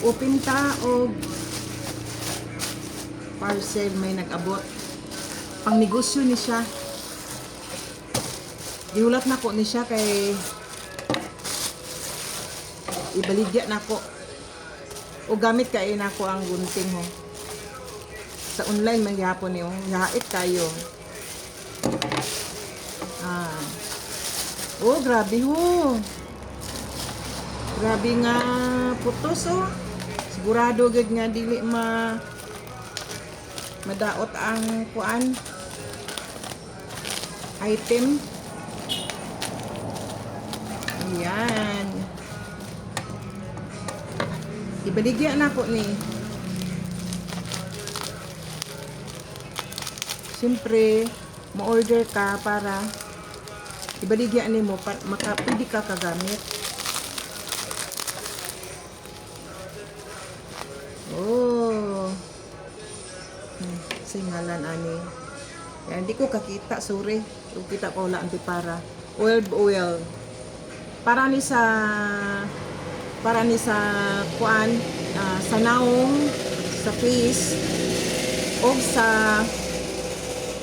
Nag-open ta og parcel may nag-abot. Pang negosyo ni siya. Giulat na ko ni siya kay ibaligya na ko. O gamit kay na ko ang gunting ho. Sa online man gyapon niyo, hait kayo. Ah. Oh, grabe ho. Grabe nga putos oh. Sigurado gid nga dili madaot ang kuan item. Ayan. Ibaligya na ko ni. Siyempre, ma-order ka para ibaligya ni mo para makapili ka kagamit. Oh. Singalan ani. Yan, hindi ko kakita, sorry. Kung kita ko wala ang para. Oil. Para ni sa kuan, sa naong, sa face, o sa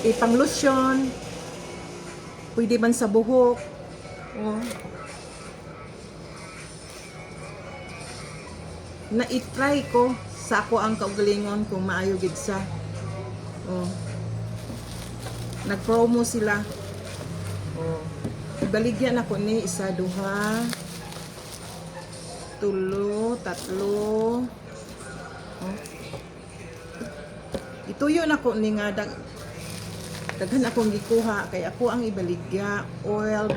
ipang lotion, pwede man sa buhok. Oh. Na-try ko sa ako ang kaugalingon kung maayo gid sa. Oh. Nag-promo sila. Oh. Ibaligyan ako ni isa, duha, tulo, tatlo. Oh. Ituyo na ko ni nga daghan akong gikuha kay ako ang ibaligya. Oil.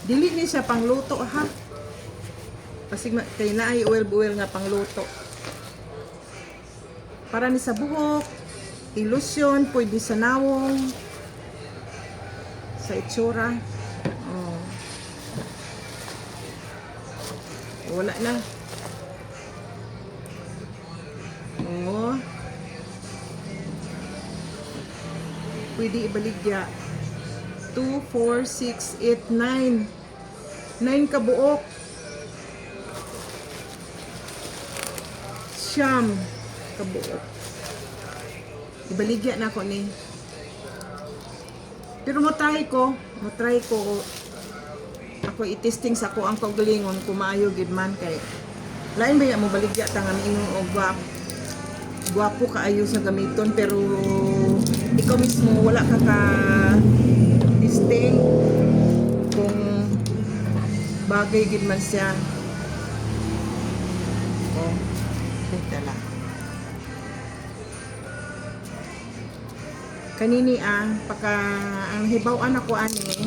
Dili ni siya pangluto ha. Kasi kay naay oil nga pangluto. Para ni sa buhok, ilusyon, pwede sa nawong, sa itsura. Oh. Wala na. Oh. Pwede ibaligya. 2, 4, 6, 8, 9. 9 kabuok. Siyam kabuok. Ibaligya na ako ni. Pero mo-try ko ako i-testing sa ko ang kaugalingon kung maayo gid man kay lain ba mo baligya ta nga miingon og gwapo kaayo sa gamiton pero ikaw mismo wala ka testing kung bagay gid man siya. Oh, ito lang. Kanini pagka ang hibaw-an ako ani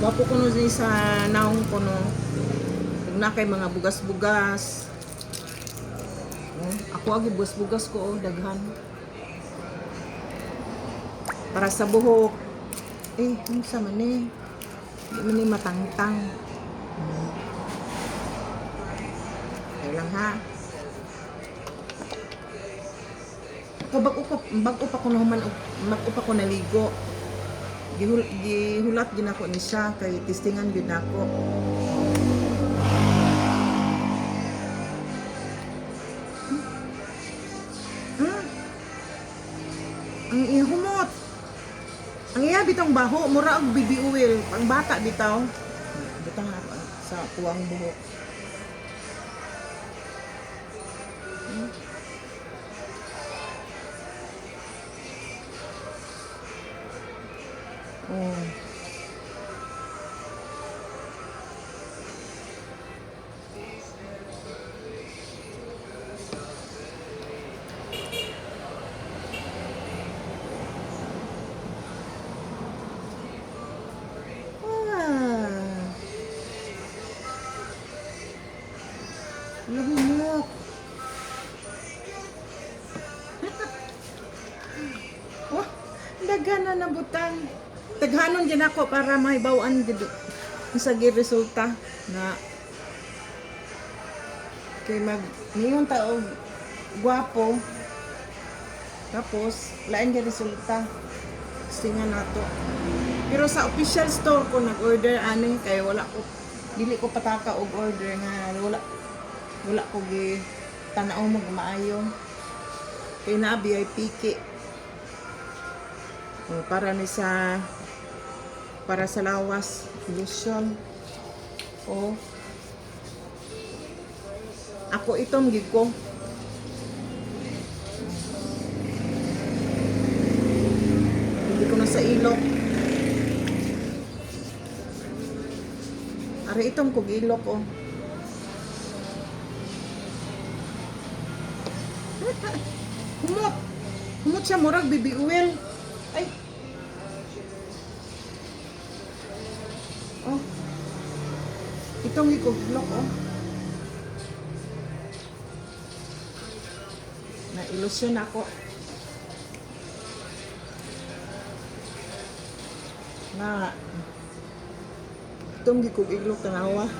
wapo ko no sa naong ko no kung na kay mga bugas-bugas. Oh, ako agi bugas-bugas ko daghan para sa buhok unsa man di man ni matangtang. Ay lang ha. Bago pa ko naman mag-upa ko naligo. Gihulat din ako ni siya kay testingan din ako. Ang ihumot. Ang iya bitong baho, mura og baby oil, pang bata bitaw. Bitaw ako sa tuwang buhok. Oh. Lumok. Oh, dagan na nabutan. Taghanon din ako para mahibawan gid sa resulta na kay niyon ta og gwapo tapos lain nga resulta singa nato. Pero sa official store ko nag-order ani kay wala ko dili ko pataka og order nga wala ko gi tanaw mo maayo. Kay na VIP ki. Para ni para sa lawas lotion. Ako itong gig ko. Hindi ko na sa ilok. Ari itong kog ilok Humot siya murag baby oil. Ay. Itong ikog ilok na ilusyon ako. Na itong ikog ilok tanawa.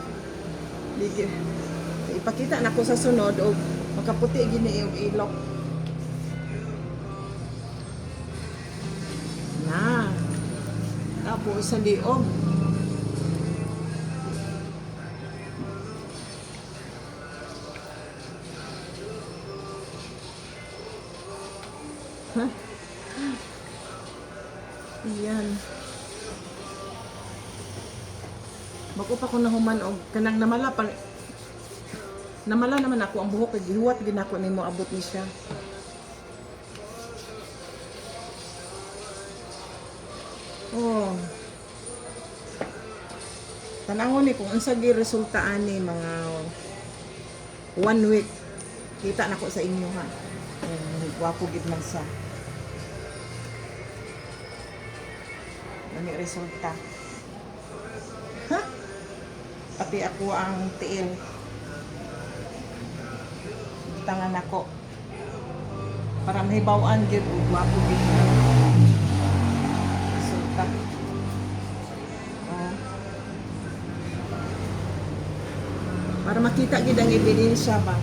Ipakita na ko sa sunod o makaputi gini yung ilok. Na. Tapos sa liog. Yan. Bako pa ko nahuman og kanang namala naman ako ang buhok kay gihuwat ginako nimo abot ni siya. Tanangon ni kung unsa gi resulta ani mga 1 week. Kita nako sa inyo ha. Gwapo gid man sa. Ani resulta. Pati ako ang tiil. Tangan ako. Para mahibaw-an gid og gwapo gid na resulta. Para makita gid ang ebidensya ba.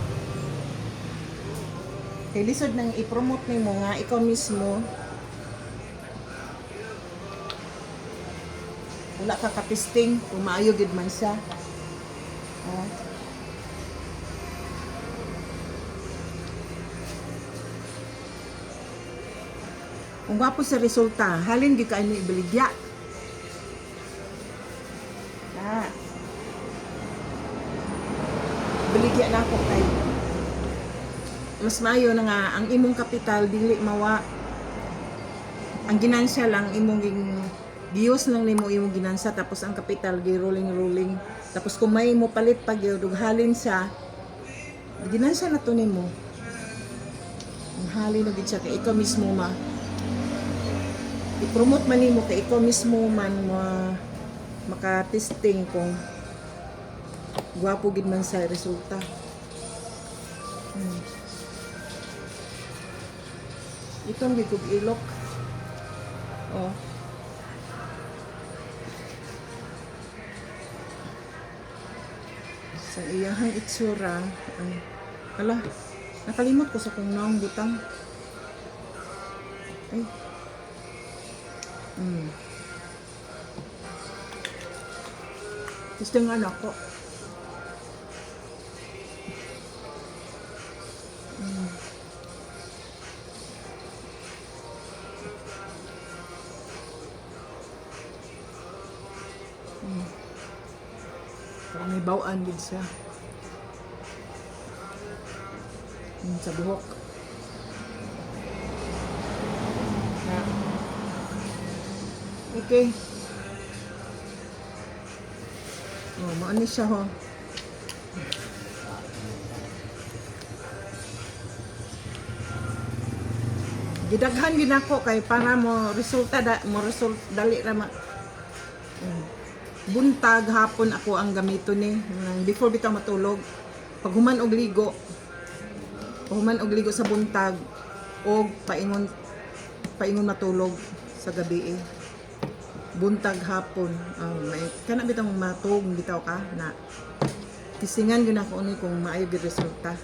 Kay lisod nang i-promote nimo nga ikaw mismo wala ka kapisting kung maayo gid man siya. Kung gwapo sa resulta, halin gid ka ni ibaligya. Baligya na ako kay mas maayo na nga ang imong kapital dili mawa ang ginansya lang imong giyos lang nimo imong ginansa tapos ang kapital gi rolling tapos kung may mo palit pag halin sa ginansya na to nimo ang halin na gid siya kay ikaw mismo i-promote man nimo kay ikaw mismo man maka-testing kung gwapo gid man sa resulta. Itong bigog ilok. Sa iyahang itsura. Ala, nakalimot ko sa kung naong butang. Ay. Gusto nga anak ko. Parang may bawaan din siya. Sa buhok. Okay. Maano siya ho. Gidaghan gid ako kay para mo resulta dali ra buntag hapon ako ang gamito ni before bitaw matulog pag human og ligo sa buntag og paingon matulog sa gabi buntag hapon may kana bitaw matug bitaw ka na kisingan gyud ako ni kung maayo gid resulta